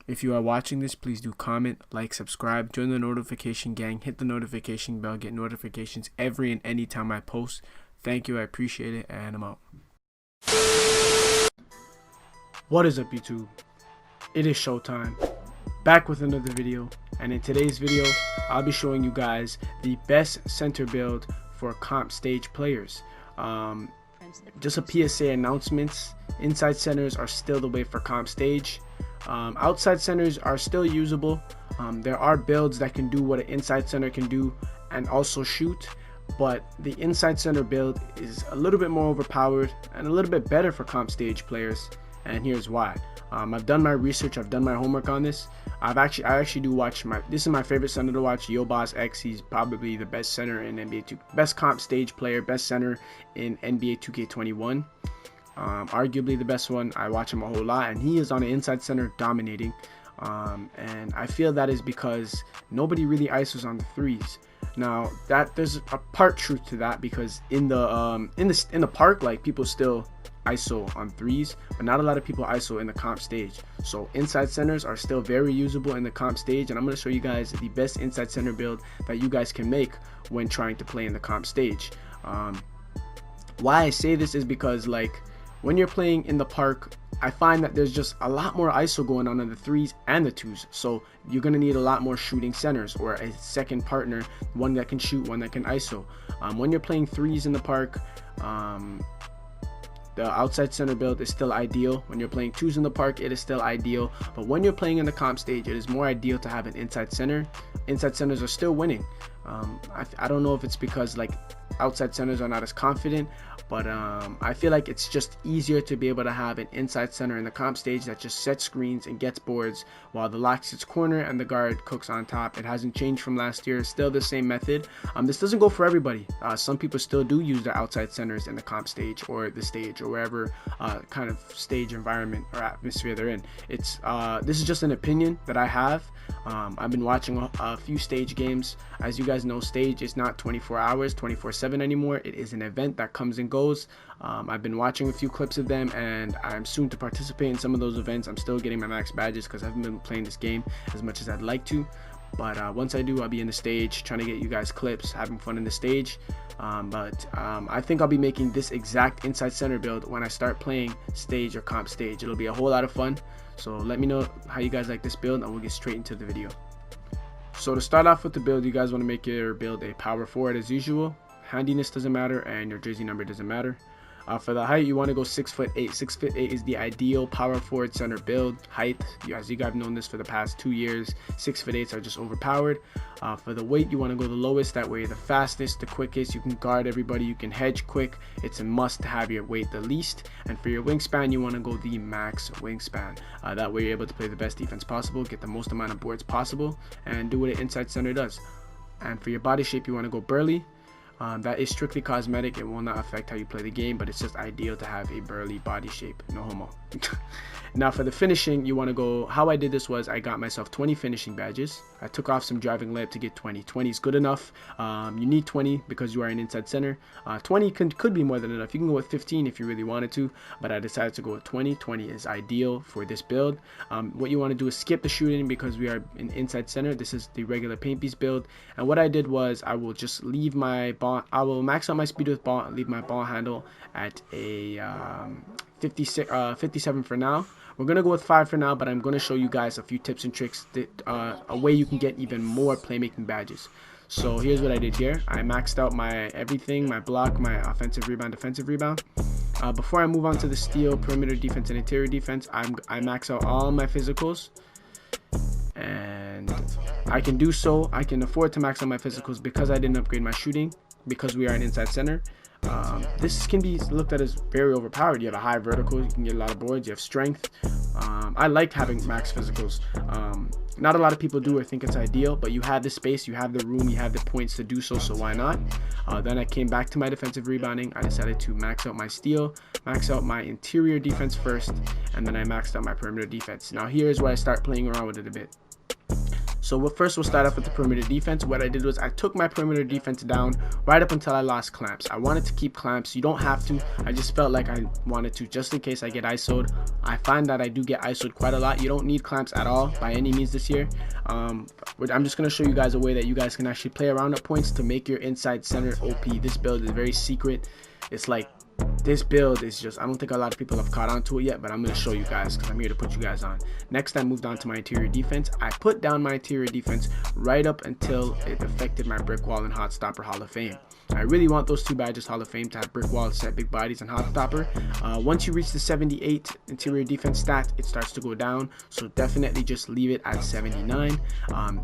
If you are watching this, please do comment, like, subscribe, join the notification gang, hit the notification bell, get notifications every and any time I post. Thank you, I appreciate it, and I'm out. What is up, YouTube? It is showtime. Back with another video, and in today's video, I'll be showing you guys the best center build for comp stage players. Just a PSA announcements, inside centers are still the way for comp stage. Outside centers are still usable. There are builds that can do what an inside center can do and also shoot, but the inside center build is a little bit more overpowered and a little bit better for comp stage players, and here's why. I've done my research, I've done my homework on this. I actually do watch this is my favorite center to watch, Yoboss X. He's probably the best center in NBA 2, best comp stage player, best center in NBA 2K21. Arguably the best one. I watch him a whole lot, and he is on an inside center dominating, and I feel that is because nobody really ISOs on the threes. Now that there's a part truth to that, because in the park, like, people still ISO on threes, but not a lot of people ISO in the comp stage. So inside centers are still very usable in the comp stage, and I'm going to show you guys the best inside center build that you guys can make when trying to play in the comp stage. Why I say this is because, like, when you're playing in the park, I find that there's just a lot more ISO going on in the threes and the twos, so you're going to need a lot more shooting centers or a second partner, one that can shoot, one that can ISO. When you're playing threes in the park, the outside center build is still ideal. When you're playing twos in the park, it is still ideal, but when you're playing in the comp stage, it is more ideal to have an inside center. Inside centers are still winning. I don't know if it's because, like, outside centers are not as confident, but I feel like it's just easier to be able to have an inside center in the comp stage that just sets screens and gets boards while the lock sits corner and the guard cooks on top. It hasn't changed from last year, still the same method. This doesn't go for everybody. Some people still do use the outside centers in the comp stage or the stage or wherever kind of stage environment or atmosphere they're in. This is just an opinion that I have. I've been watching a few stage games. As you guys know, stage is not 24 hours 24/7 anymore. It is an event that comes and goes. I've been watching a few clips of them, and I'm soon to participate in some of those events. I'm still getting my max badges because I haven't been playing this game as much as I'd like to, but once I do, I'll be in the stage trying to get you guys clips, having fun in the stage. I think I'll be making this exact inside center build when I start playing stage or comp stage. It'll be a whole lot of fun, so let me know how you guys like this build, and we'll get straight into the video. So to start off with the build, you guys want to make your build a power forward as usual. Handiness doesn't matter, and your jersey number doesn't matter. For the height, you want to go 6'8". 6'8" is the ideal power forward center build height. As you guys have known this for the past 2 years, 6'8" are just overpowered. For the weight, you want to go the lowest. That way, the fastest, the quickest. You can guard everybody. You can hedge quick. It's a must to have your weight the least. And for your wingspan, you want to go the max wingspan. That way, you're able to play the best defense possible, get the most amount of boards possible, and do what an inside center does. And for your body shape, you want to go burly. That is strictly cosmetic. It will not affect how you play the game, but it's just ideal to have a burly body shape. No homo. Now for the finishing, you want to go, how I did this was I got myself 20 finishing badges. I took off some driving layup to get 20. 20 is good enough. You need 20 because you are an inside center. 20 could be more than enough. You can go with 15 if you really wanted to, but I decided to go with 20. 20 is ideal for this build. What you want to do is skip the shooting because we are an inside center. This is the regular paint piece build, and what I did was I will just leave my ball. I will max out my speed with ball and leave my ball handle at a 57 for now. We're gonna go with 5 for now, but I'm gonna show you guys a few tips and tricks that a way you can get even more playmaking badges. So here's what I did here. I maxed out my everything, my block, my offensive rebound, defensive rebound. Before I move on to the steal, perimeter defense, and interior defense, I max out all my physicals, and I can do so. I can afford to max out my physicals because I didn't upgrade my shooting, because we are an inside center. This can be looked at as very overpowered. You have a high vertical, you can get a lot of boards, you have strength. I like having max physicals. Not a lot of people do or think it's ideal, but you have the space, you have the room, you have the points to do so, so why not? Then I came back to my defensive rebounding. I decided to max out my steal, max out my interior defense first, and then I maxed out my perimeter defense. Now here's where I start playing around with it a bit. So first we'll start off with the perimeter defense. What I did was I took my perimeter defense down right up until I lost clamps. I wanted to keep clamps. You don't have to. I just felt like I wanted to, just in case I get ISO'd. I find that I do get ISO'd quite a lot. You don't need clamps at all by any means this year. I'm just going to show you guys a way that you guys can actually play around at points to make your inside center OP. This build is very secret. It's like, this build is just, I don't think a lot of people have caught on to it yet, but I'm going to show you guys because I'm here to put you guys on. Next, I moved on to my interior defense. I put down my interior defense right up until it affected my brick wall and hot stopper Hall of Fame. I really want those two badges Hall of Fame to have brick wall, set big bodies, and hot stopper. Once you reach the 78 interior defense stat, it starts to go down, so definitely just leave it at 79.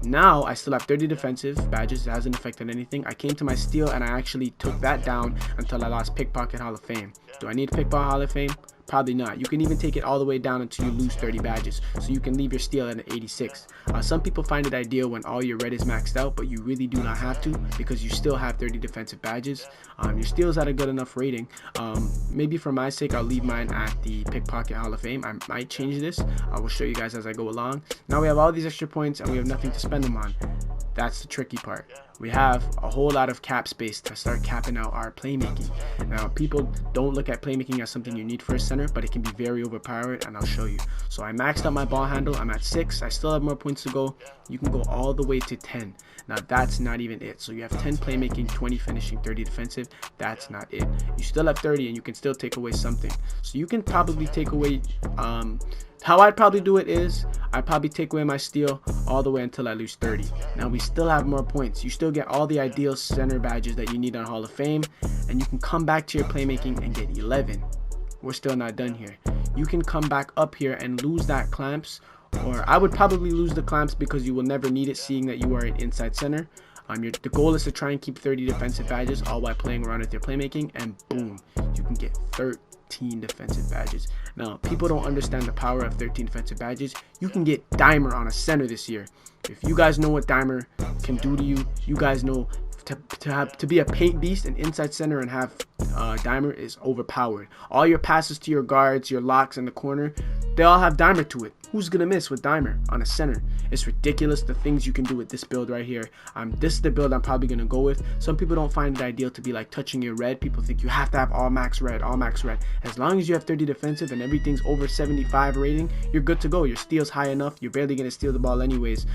Now I still have 30 defensive badges. It hasn't affected anything. I came to my steal and I actually took that down until I lost pickpocket Hall of Fame. Do I need pickpocket Hall of Fame? Probably not. You can even take it all the way down until you lose 30 badges, so you can leave your steal at an 86. Some people find it ideal when all your red is maxed out, but you really do not have to because you still have 30 defensive badges. Your steal's at a good enough rating. Maybe for my sake, I'll leave mine at the pickpocket Hall of Fame. I might change this. I will show you guys as I go along. Now we have all these extra points and we have nothing to spend them on. That's the tricky part. We have a whole lot of cap space to start capping out our playmaking. Now, people don't look at playmaking as something you need for a center, but it can be very overpowered, and I'll show you. So I maxed out my ball handle. I'm at 6. I still have more points to go. You can go all the way to 10. Now, that's not even it. So you have 10 playmaking, 20 finishing, 30 defensive. That's not it. You still have 30, and you can still take away something. So you can probably take away... how I'd probably do it is I'd probably take away my steal all the way until I lose 30. Now we still have more points. You still get all the ideal center badges that you need on Hall of Fame, and you can come back to your playmaking and get 11. We're still not done here. You can come back up here and lose that clamps, or I would probably lose the clamps because you will never need it, seeing that you are an inside center. The goal is to try and keep 30 defensive badges all while playing around with your playmaking, and boom, you can get 13 defensive badges. Now, people don't understand the power of 13 defensive badges. You can get Dimer on a center this year. If you guys know what Dimer can do to you, you guys know to be a paint beast, an inside center, and have Dimer is overpowered. All your passes to your guards, your locks in the corner, they all have Dimer to it. Who's gonna miss with Dimer on a center? It's ridiculous the things you can do with this build right here. This is the build I'm probably gonna go with. Some people don't find it ideal to be like touching your red. People think you have to have all max red, all max red. As long as you have 30 defensive and everything's over 75 rating, you're good to go. Your steal's high enough. You're barely gonna steal the ball anyways,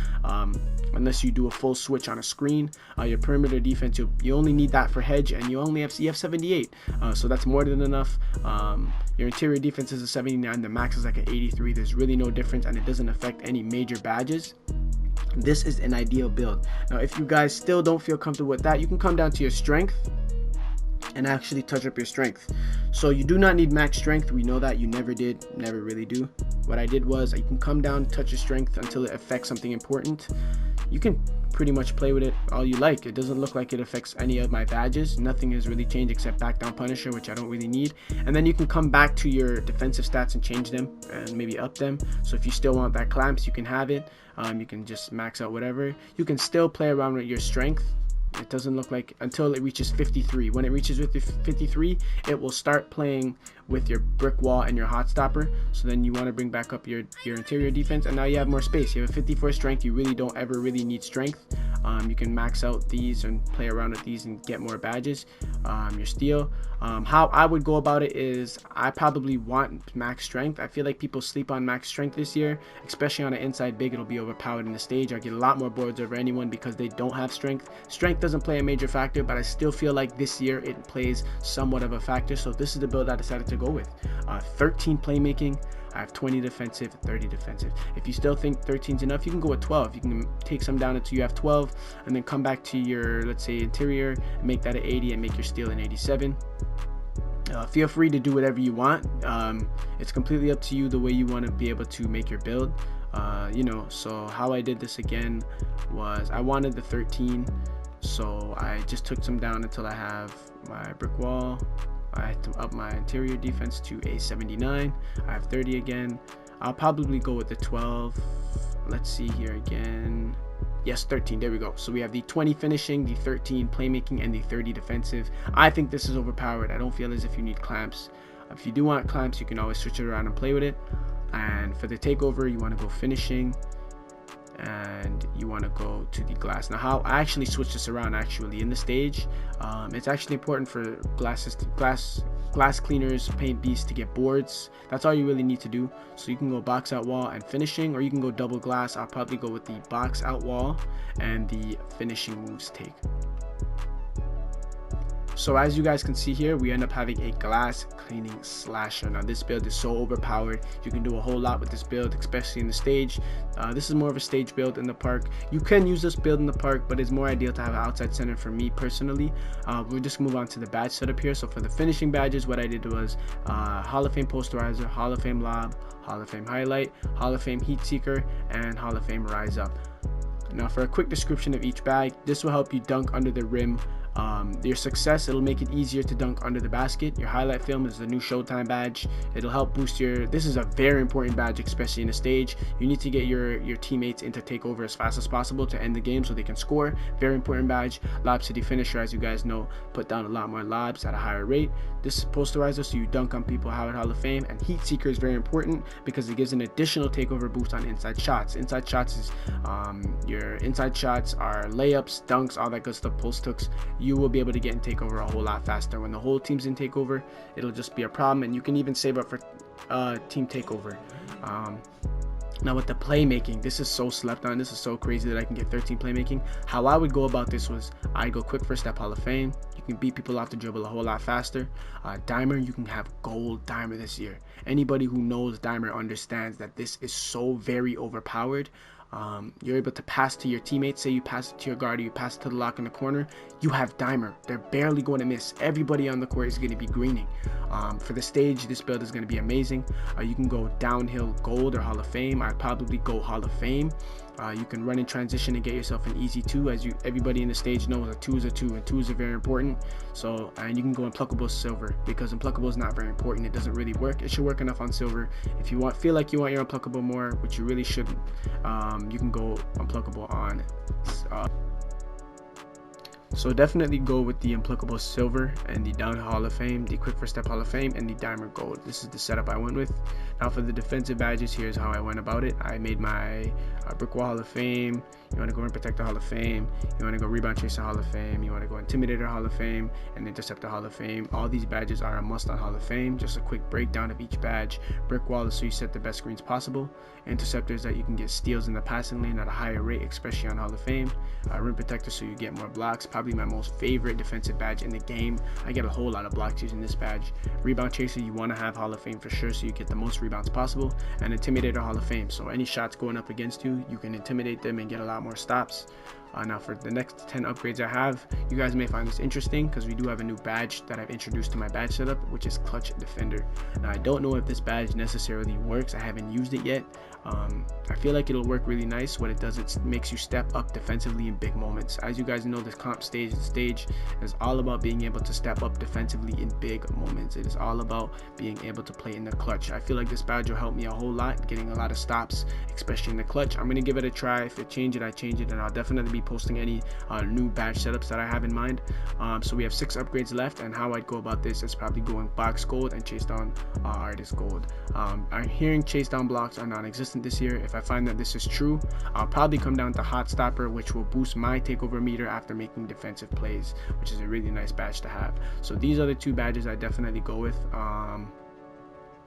unless you do a full switch on a screen. Your perimeter defense, you only need that for hedge, and you have 78, so that's more than enough. Your interior defense is a 79. The max is like an 83. There's really no difference, and it doesn't affect any major badges. This is an ideal build. Now, if you guys still don't feel comfortable with that, you can come down to your strength and actually touch up your strength. So you do not need max strength. We know that. You never did, never really do. What I did was you can come down, touch your strength until it affects something important. You can pretty much play with it all you like. It doesn't look like it affects any of my badges. Nothing has really changed except back down Punisher, which I don't really need. And then you can come back to your defensive stats and change them and maybe up them. So if you still want that clamps, you can have it. You can just max out whatever. You can still play around with your strength. It doesn't look like until it reaches 53. When it reaches with 53, it will start playing with your brick wall and your hot stopper. So then you want to bring back up your interior defense, and now you have more space. You have a 54 strength. You really don't ever really need strength. You can max out these and play around with these and get more badges. Your steal. How I would go about it is I probably want max strength. I feel like people sleep on max strength this year, especially on an inside big. It'll be overpowered in the stage. I get a lot more boards over anyone because they don't have strength. Strength doesn't play a major factor, but I still feel like this year it plays somewhat of a factor. So this is the build I decided to go with. 13 playmaking. I have 20 defensive, 30 defensive. If you still think 13 is enough, you can go with 12. You can take some down until you have 12, and then come back to your, let's say, interior, and make that an 80 and make your steal an 87. Feel free to do whatever you want. It's completely up to you the way you want to be able to make your build. So how I did this again was I wanted the 13, so I just took some down until I have my brick wall. I had to up my interior defense to a 79. I have 30 again. I'll probably go with the 12. Let's see here again. Yes, 13. There we go. So we have the 20 finishing, the 13 playmaking, and the 30 defensive. I think this is overpowered. I don't feel as if you need clamps. If you do want clamps, you can always switch it around and play with it. And for the takeover, you want to go finishing. and you want to go to the glass. Now how I actually switch this around actually in the stage, it's actually important for glass cleaners, paint beasts to get boards. That's all you really need to do. So you can go box out wall and finishing, or you can go double glass. I'll probably go with the box out wall and the finishing moves take. So as you guys can see here, we end up having a glass cleaning slasher. Now this build is so overpowered. You can do a whole lot with this build, especially in the stage. This is more of a stage build in the park. You can use this build in the park, but it's more ideal to have an outside center for me personally. We'll just move on to the badge setup here. So for the finishing badges, what I did was Hall of Fame posterizer, Hall of Fame lob, Hall of Fame highlight, Hall of Fame heat seeker, and Hall of Fame rise up. Now for a quick description of each bag, this will help you dunk under the rim. Your success, it'll make it easier to dunk under the basket. Your highlight film is the new Showtime badge. It'll help boost your, this is a very important badge, especially in a stage. You need to get your teammates into takeover as fast as possible to end the game so they can score. Very important badge. Lob City Finisher, as you guys know, put down a lot more lobs at a higher rate. This is posterizer, so you dunk on people Howard Hall of Fame. And Heat Seeker is very important because it gives an additional takeover boost on inside shots. Inside shots is your inside shots are layups, dunks, all that good stuff, post hooks. You will be able to get in takeover a whole lot faster. When the whole team's in takeover, it'll just be a problem, and you can even save up for team takeover. Now with the playmaking, this is so slept on. This is so crazy that I can get 13 playmaking. How I would go about this was I go quick first step Hall of Fame. You can beat people off the dribble a whole lot faster. Dimer, you can have gold Dimer this year. Anybody who knows Dimer understands that this is so very overpowered. You're able to pass to your teammates. Say you pass it to your guard, or you pass it to the lock in the corner, you have Dimer. They're barely going to miss. Everybody on the court is going to be greening. For the stage, this build is going to be amazing. You can go downhill gold or Hall of Fame. I'd probably go Hall of Fame. You can run in transition and get yourself an easy 2. As everybody in the stage knows, a 2 is a 2, and 2s are very important. So, and you can go Impluckable silver, because Impluckable is not very important. It doesn't really work. It should work enough on silver. If you feel like you want your Impluckable more, which you really shouldn't, you can go Impluckable on. So definitely go with the Impluckable silver and the downhill Hall of Fame, the quick first step Hall of Fame, and the Dimer gold. This is the setup I went with. Now for the defensive badges, here's how I went about it. I made my brick wall Hall of Fame. You want to go Rim Protector Hall of Fame. You want to go Rebound Chaser Hall of Fame. You want to go Intimidator Hall of Fame and Interceptor Hall of Fame. All these badges are a must on Hall of Fame. Just a quick breakdown of each badge. Brick wall is so you set the best screens possible. Interceptor is that you can get steals in the passing lane at a higher rate, especially on Hall of Fame. Rim Protector so you get more blocks. Probably my most favorite defensive badge in the game. I get a whole lot of blocks using this badge. Rebound Chaser, you want to have Hall of Fame for sure so you get the most rebounds possible. And Intimidator Hall of Fame, so any shots going up against you, you can intimidate them and get a lot more stops. Now for the next 10 upgrades I have, you guys may find this interesting because we do have a new badge that I've introduced to my badge setup, which is Clutch Defender. Now I don't know if this badge necessarily works. I haven't used it yet. I feel like it'll work really nice. What it does, it makes you step up defensively in big moments. As you guys know, this comp stage is all about being able to step up defensively in big moments. It is all about being able to play in the clutch. I feel like this badge will help me a whole lot, getting a lot of stops, especially in the clutch. I'm gonna give it a try. If it change it, I change it, and I'll definitely be posting any new badge setups that I have in mind. So we have 6 upgrades left, and how I'd go about this is probably going box gold and chase down artist gold. I'm hearing chase down blocks are non-existent this year. If I find that this is true, I'll probably come down to hot stopper, which will boost my takeover meter after making defensive plays, which is a really nice badge to have. So these are the 2 badges I definitely go with.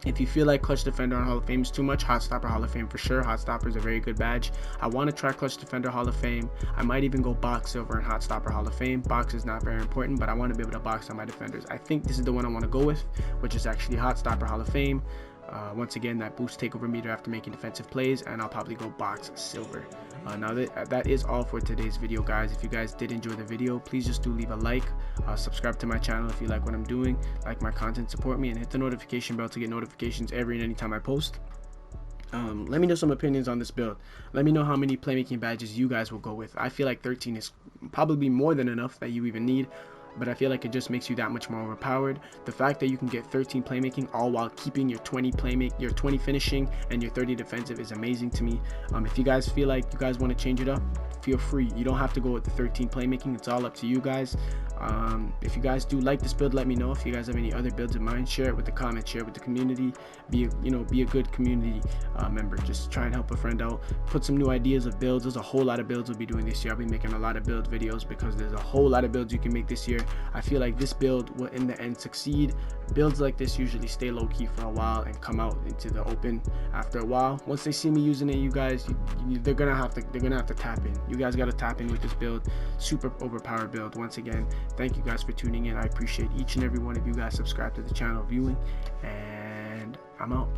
If you feel like Clutch Defender on Hall of Fame is too much, Hot Stopper Hall of Fame for sure. Hot Stopper is a very good badge. I want to try Clutch Defender Hall of Fame. I might even go Box Silver and Hot Stopper Hall of Fame. Box is not very important, but I want to be able to box on my defenders. I think this is the one I want to go with, which is actually Hot Stopper Hall of Fame. Once again, that boosts takeover meter after making defensive plays, and I'll probably go box silver. Now that is all for today's video, guys. If you guys did enjoy the video, please just do leave a like, subscribe to my channel if you like what I'm doing, like my content, support me, and hit the notification bell to get notifications every and any time I post. Let me know some opinions on this build. Let me know how many playmaking badges you guys will go with. I feel like 13 is probably more than enough that you even need. but I feel like it just makes you that much more overpowered. The fact that you can get 13 playmaking all while keeping your 20 finishing and your 30 defensive is amazing to me. If you guys feel like you guys want to change it up, feel free. You don't have to go with the 13 playmaking. It's all up to you guys. If you guys do like this build, let me know. If you guys have any other builds in mind, share it with the comments, share it with the community. Be a good community member. Just try and help a friend out. Put some new ideas of builds. There's a whole lot of builds we'll be doing this year. I'll be making a lot of build videos because there's a whole lot of builds you can make this year. I feel like this build will in the end succeed. Builds like this usually stay low-key for a while and come out into the open after a while. Once they see me using it, you guys, they're gonna have to tap in. You guys got to tap in with this build. Super overpowered build. Once again, thank you guys for tuning in. I appreciate each and every one of you guys subscribe to the channel, viewing, and I'm out.